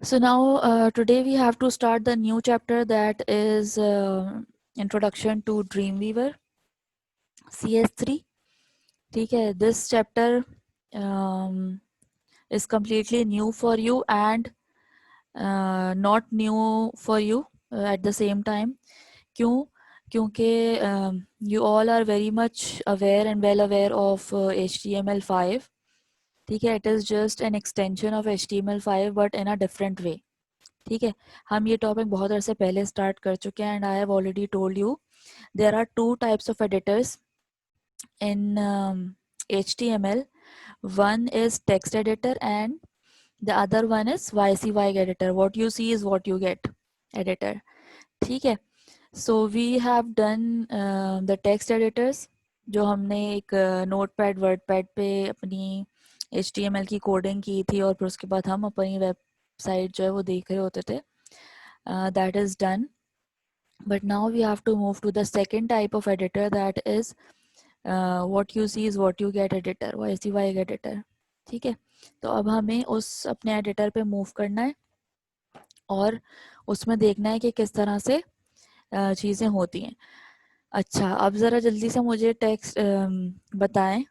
So now today we have to start the new chapter, that is Introduction to Dreamweaver CS3. ठीक है, this chapter is completely new for you and not new for you at the same time. क्यों? क्योंकि you all are very much aware and well aware of HTML5. ठीक है, it is just an extension of HTML5 but in a different way. ठीक है, हम ये topic बहुत अरसे पहले स्टार्ट कर चुके हैं and I have already told you there are two types of editors in HTML. One is text editor and the other one is YCY editor. What you see is what you get editor. ठीक है, so we have done the text editors जो हमने एक notepad WordPad पे अपनी HTML की coding की थी और फिर उसके बाद हम अपनी वेबसाइट जो है वो देख रहे होते थे. That is done, but now we have to move to the second type of editor, that is what you see is what you get editor, YCY editor. ठीक है, तो अब हमें उस अपने एडिटर पे मूव करना है और उसमें देखना है कि किस तरह से चीज़ें होती हैं. अच्छा, अब ज़रा जल्दी से मुझे टेक्स्ट बताएं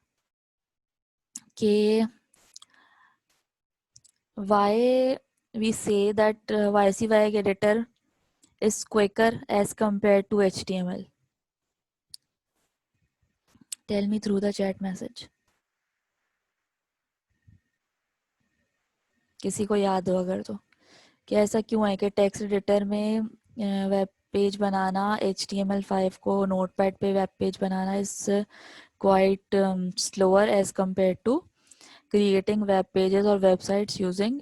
कि why we say that YCY editor is quicker as compared to HTML. Tell me through the chat message. किसी को याद हो अगर तो, कि ऐसा क्यों है कि टेक्स्ट एडिटर में वेब पेज बनाना, HTML5 को नोटपैड पे वेब पेज बनाना is quite slower as compare to creating web pages और वेबसाइट्स यूजिंग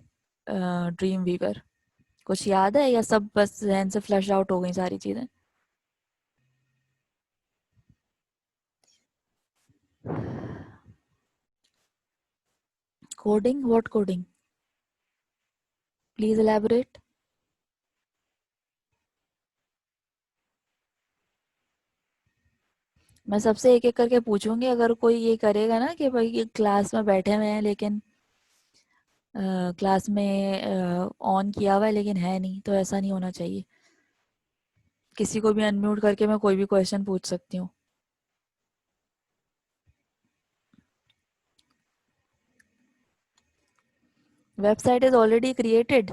ड्रीमवीवर. कुछ याद है या सब बस जहन से फ्लश आउट हो गई सारी चीज़ें? Coding, what coding? Please elaborate. मैं सबसे एक एक करके पूछूंगी, अगर कोई ये करेगा ना कि भाई ये क्लास में बैठे हुए हैं लेकिन क्लास में ऑन किया हुआ है लेकिन है नहीं, तो ऐसा नहीं होना चाहिए. किसी को भी अनम्यूट करके मैं कोई भी क्वेश्चन पूछ सकती हूँ. Website is already created.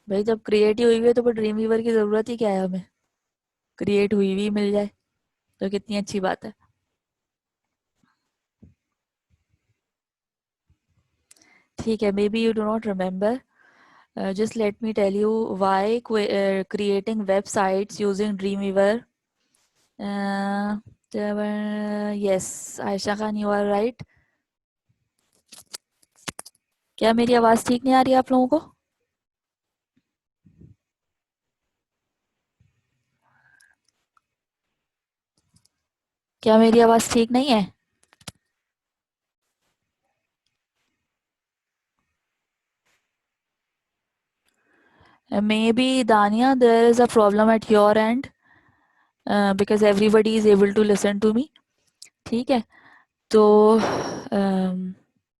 भाई जब क्रिएट ही हुई है तो फिर ड्रीम वीवर की ज़रूरत ही क्या है हमें? क्रिएट हुई हुई मिल जाए तो कितनी अच्छी बात है. ठीक है, may be you do not remember. Just let me tell you why creating websites using Dreamweaver. Yes, Aisha Khan, you are right. क्या मेरी आवाज़ ठीक नहीं आ रही है आप लोगों को? क्या मेरी आवाज़ ठीक नहीं है? Maybe Dania, there is a problem at your end because everybody is able to listen to me. ठीक है, तो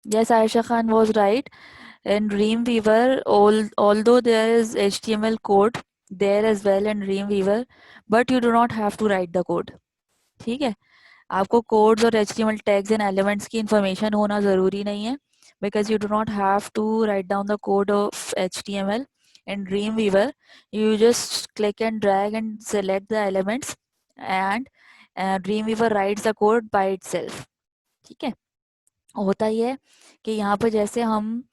yes, Aisha Khan was right. In Dreamweaver, although there is HTML code there as well in Dreamweaver, but you do not have to write the code. ठीक है, आपको codes और HTML tags and elements की information होना ज़रूरी नहीं है, because you do not have to write down the code of HTML in Dreamweaver. You just click and drag and select the elements and Dreamweaver writes the code by itself. ठीक है, होता ही है कि यहाँ पर जैसे हम,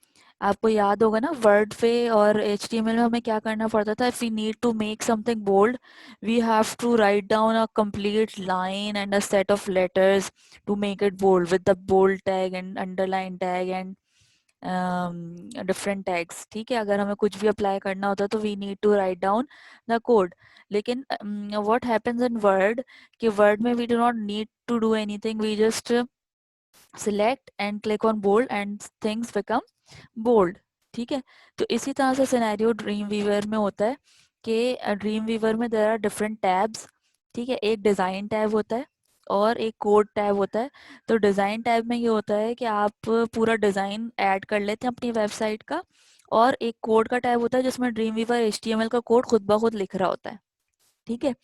आपको याद होगा ना वर्ड पे और HTML में हमें क्या करना पड़ता था. If we need to make something bold, we have to write down a complete line and a set of letters to make it bold with the bold tag and underline tag and different tags. ठीक है, अगर हमें कुछ भी apply करना होता तो we need to write down the code. लेकिन व्हाट हैपेंस इन वर्ड, कि वर्ड में we do not need to do anything, we just select and click on bold and things become bold. ठीक है, तो इसी तरह से सिनेरियो ड्रीम वीवर में होता है कि ड्रीम वीवर में देयर आर डिफरेंट टैब्स. ठीक है, एक डिज़ाइन टैब होता है और एक कोड टैब होता है. तो डिज़ाइन टैब में ये होता है कि आप पूरा डिज़ाइन ऐड कर लेते हैं अपनी वेबसाइट का और एक कोड का टाइप होता है जिसमें ड्रीम वीवर HTML का कोड खुद ब खुद लिख रहा होता है, ठीक है।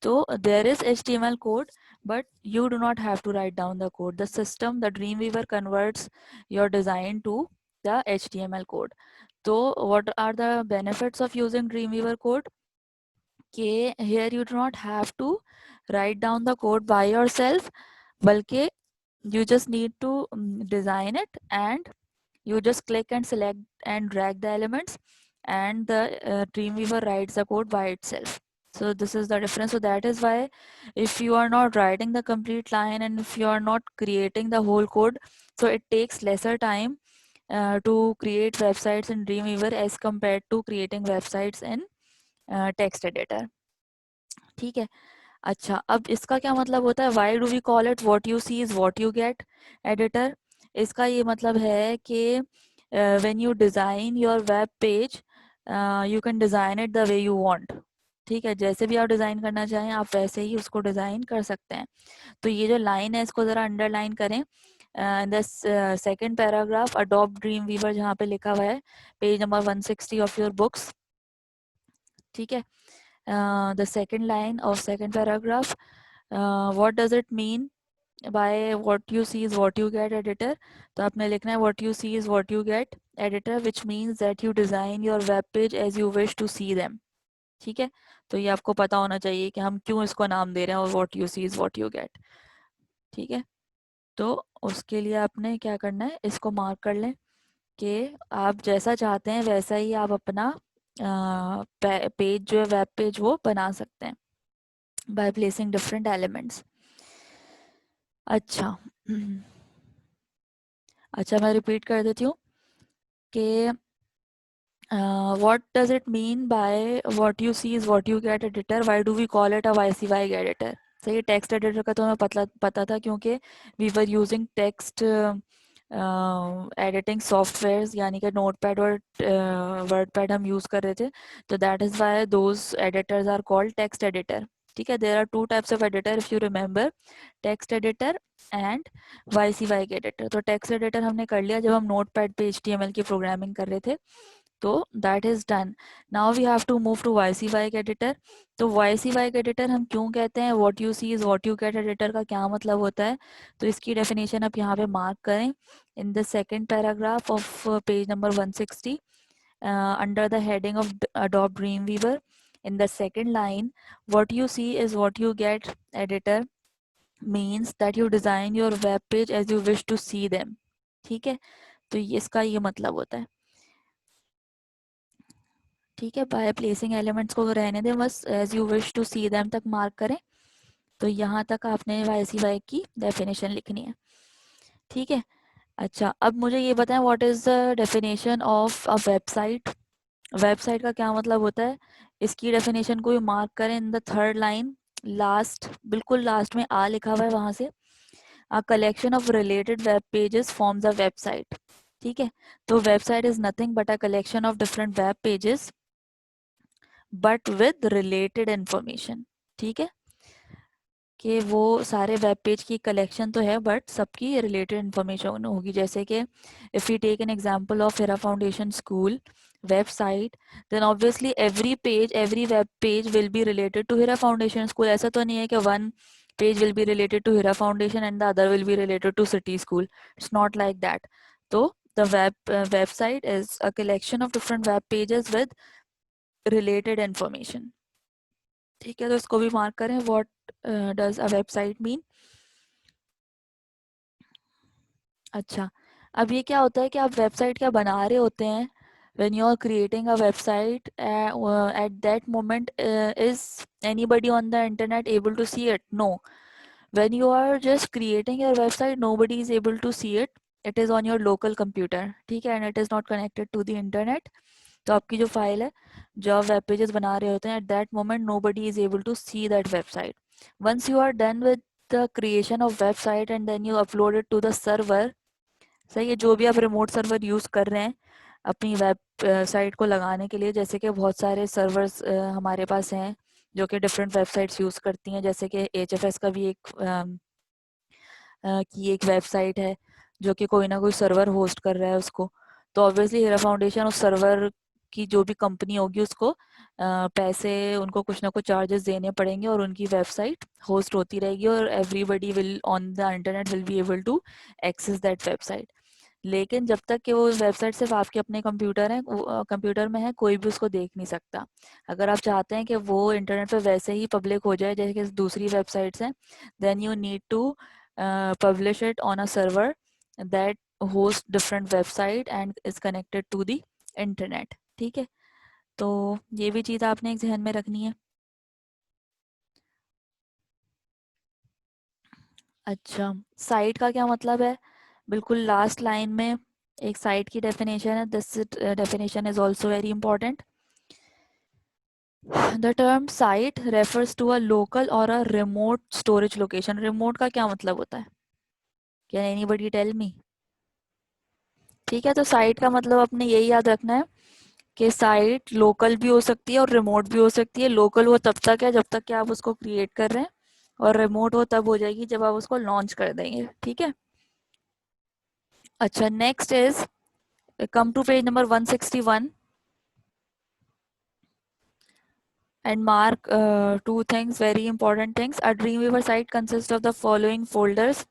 तो there is HTML code, but you do not have to write down the code. The system, the Dreamweaver converts your design to the HTML code. So what are the benefits of using Dreamweaver code? Okay, here you do not have to write down the code by yourself, balki you just need to design it, and you just click and select and drag the elements, and the Dreamweaver writes the code by itself. So this is the difference. So that is why if you are not writing the complete line and if you are not creating the whole code, so it takes lesser time to create websites in Dreamweaver as compared to creating websites in text editor, ठीक है। अच्छा, अब इसका क्या मतलब होता है, why do we call it what you see is what you get editor. इसका ये मतलब है कि when you design your web page you can design it the way you want, ठीक है। जैसे भी आप डिज़ाइन करना चाहें आप वैसे ही उसको डिज़ाइन कर सकते हैं। तो ये जो लाइन है इसको ज़रा अंडरलाइन करें। The second paragraph Adobe Dreamweaver जहाँ पे लिखा हुआ है page number 160 of your books, ठीक है। The second line of second paragraph, what does it mean by what you see is what you get editor। तो आपने लिखना है what you see is what you get editor, which means that you design your web page as you wish to see them, ठीक है। तो ये आपको पता होना चाहिए कि हम क्यों इसको नाम दे रहे हैं और what you see is what you get, ठीक है। तो उसके लिए आपने क्या करना है, इसको मार्क कर लें कि आप जैसा चाहते हैं वैसा ही आप अपना पेज जो है वेब पेज वो बना सकते हैं by placing different elements। अच्छा अच्छा, मैं रिपीट कर देती हूँ कि what does it mean by what you see is what you get editor, why do we call it a YCY editor। सही, टेक्स्ट एडिटर का तो हमें पता था क्योंकि we were using text editing software, यानी कि नोटपैड और वर्डपैड हम यूज़ कर रहे थे, तो that is why those editors are called text editor, ठीक है। There are two types of editor if you remember, text editor and YCY editor. तो टेक्स्ट एडिटर हमने कर लिया जब हम नोटपैड पे HTML की प्रोग्रामिंग कर रहे थे, तो that is done. Now we have to move to YCY editor. तो YCY एडिटर हम क्यों कहते हैं, what you see is what you get editor का क्या मतलब होता है, तो इसकी डेफिनेशन आप यहाँ पे मार्क करें in the second paragraph of page number 160 under the heading of Adobe Dreamweaver, in the second line, what you see is what you get editor means that you design your web page as you wish to see them, ठीक है। तो इसका ये मतलब होता है, ठीक है। बाय प्लेसिंग एलिमेंट्स को रहने दें, बस as you wish to see them तक मार्क करें। तो यहाँ तक आपने YCY की डेफिनेशन लिखनी है, ठीक है। अच्छा, अब मुझे ये बताएं what is the definition of a website. Website का क्या मतलब होता है, इसकी डेफिनेशन को भी मार्क करें in the third line, last, बिल्कुल लास्ट में आ लिखा हुआ है वहां से, a collection of related web pages forms a website, ठीक है। तो website is nothing but a collection of different web pages but with related information, ठीक है। कि वो सारे वेब पेज की कलेक्शन तो है बट सबकी रिलेटेड इन्फॉर्मेशन होगी, जैसे कि if you take an example of Hira Foundation School website, then obviously every web page will be related to Hira Foundation School. ऐसा तो नहीं है कि one page will be related to Hira Foundation and the other will be related to City School, it's not like that. तो the website is a collection of different web pages with related information, ठीक है। तो इसको भी mark करें, what does a website mean. अच्छा, अब ये क्या होता है कि आप वेबसाइट क्या बना रहे होते हैं, when you are creating a website at that moment, is anybody on the internet able to see it? No, when you are just creating your website nobody is able to see it, it is on your local computer, ठीक है, and it is not connected to the internet। तो आपकी जो file है, जो आप web pages बना रहे होते हैं, at that moment nobody is able to see that website। once you are done with the creation of website and then you upload it to the server, सही है, जो भी आप रिमोट सर्वर यूज़ कर रहे हैं अपनी वेब साइट को लगाने के लिए, जैसे कि बहुत सारे सर्वर्स हमारे पास हैं जो कि डिफरेंट वेबसाइट्स यूज़ करती हैं, जैसे कि HFS का भी की एक वेबसाइट है जो कि कोई ना कोई सर्वर होस्ट कर रहा है उसको। तो ऑब्वियसली हीरा फाउंडेशन उस सर्वर की जो भी कंपनी होगी उसको पैसे, उनको कुछ ना कुछ चार्जेस देने पड़ेंगे और उनकी वेबसाइट होस्ट होती रहेगी और everybody will on the internet will be able to access that website. लेकिन जब तक कि वो वेबसाइट सिर्फ आपके अपने कंप्यूटर है, कंप्यूटर में है, कोई भी उसको देख नहीं सकता। अगर आप चाहते हैं कि वो इंटरनेट पे वैसे ही पब्लिक हो जाए जैसे कि दूसरी वेबसाइट्स हैं, then you need to publish it on a server that host different website and is connected to the internet. ठीक है, तो ये भी चीज़ आपने एक ध्यान में रखनी है। अच्छा, साइट का क्या मतलब है? बिल्कुल लास्ट लाइन में एक साइट की डेफिनेशन है, this definition is also very important. The term site refers to a local or a remote storage location. Remote का क्या मतलब होता है? Can anybody tell me? ठीक है, तो साइट का मतलब अपने यही याद रखना है कि साइट लोकल भी हो सकती है और रिमोट भी हो सकती है। लोकल वो तब तक है जब तक कि आप उसको क्रिएट कर रहे हैं, और रिमोट वो तब हो जाएगी जब आप उसको लॉन्च कर देंगे। ठीक है। अच्छा, next is come to page number 161 and mark two things, very important things. A Dreamweaver site consists of the following folders: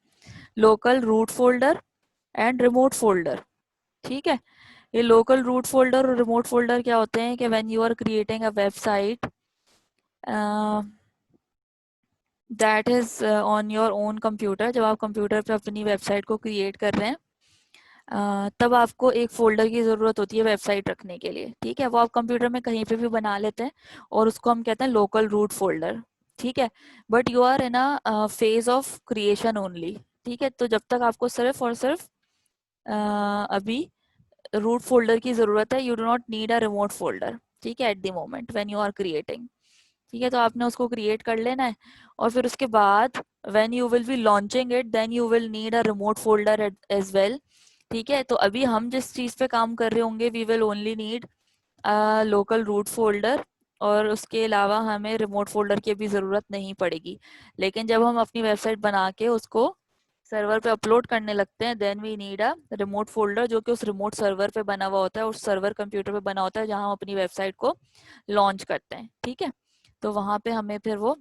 local root folder and remote folder. ठीक है, ये local root folder और remote folder क्या होते हैं कि when you are creating a website uh, that is on your own computer, जब आप कंप्यूटर पे अपनी वेबसाइट को क्रिएट कर रहे हैं तब आपको एक फोल्डर की ज़रूरत होती है वेबसाइट रखने के लिए। ठीक है, वो आप कंप्यूटर में कहीं पे भी बना लेते हैं और उसको हम कहते हैं लोकल रूट फोल्डर। ठीक है, but you are in a phase of creation only. ठीक है, तो जब तक आपको सिर्फ और सिर्फ अभी रूट फोल्डर की ज़रूरत है, you do not need a remote folder. ठीक है, at the moment when you are creating. ठीक है, तो आपने उसको क्रिएट कर लेना है और फिर उसके बाद when you will be launching it then you will need a remote folder as well. ठीक है, तो अभी हम जिस चीज़ पे काम कर रहे होंगे we will only need a local root folder, और उसके अलावा हमें रिमोट फोल्डर की भी ज़रूरत नहीं पड़ेगी। लेकिन जब हम अपनी वेबसाइट बना के उसको सर्वर पे अपलोड करने लगते हैं then we need a remote folder, जो कि उस रिमोट सर्वर पे बना हुआ होता है, उस सर्वर कंप्यूटर पे बना होता है जहाँ हम अपनी वेबसाइट को लॉन्च करते हैं। ठीक है, तो वहाँ पे हमें फिर वो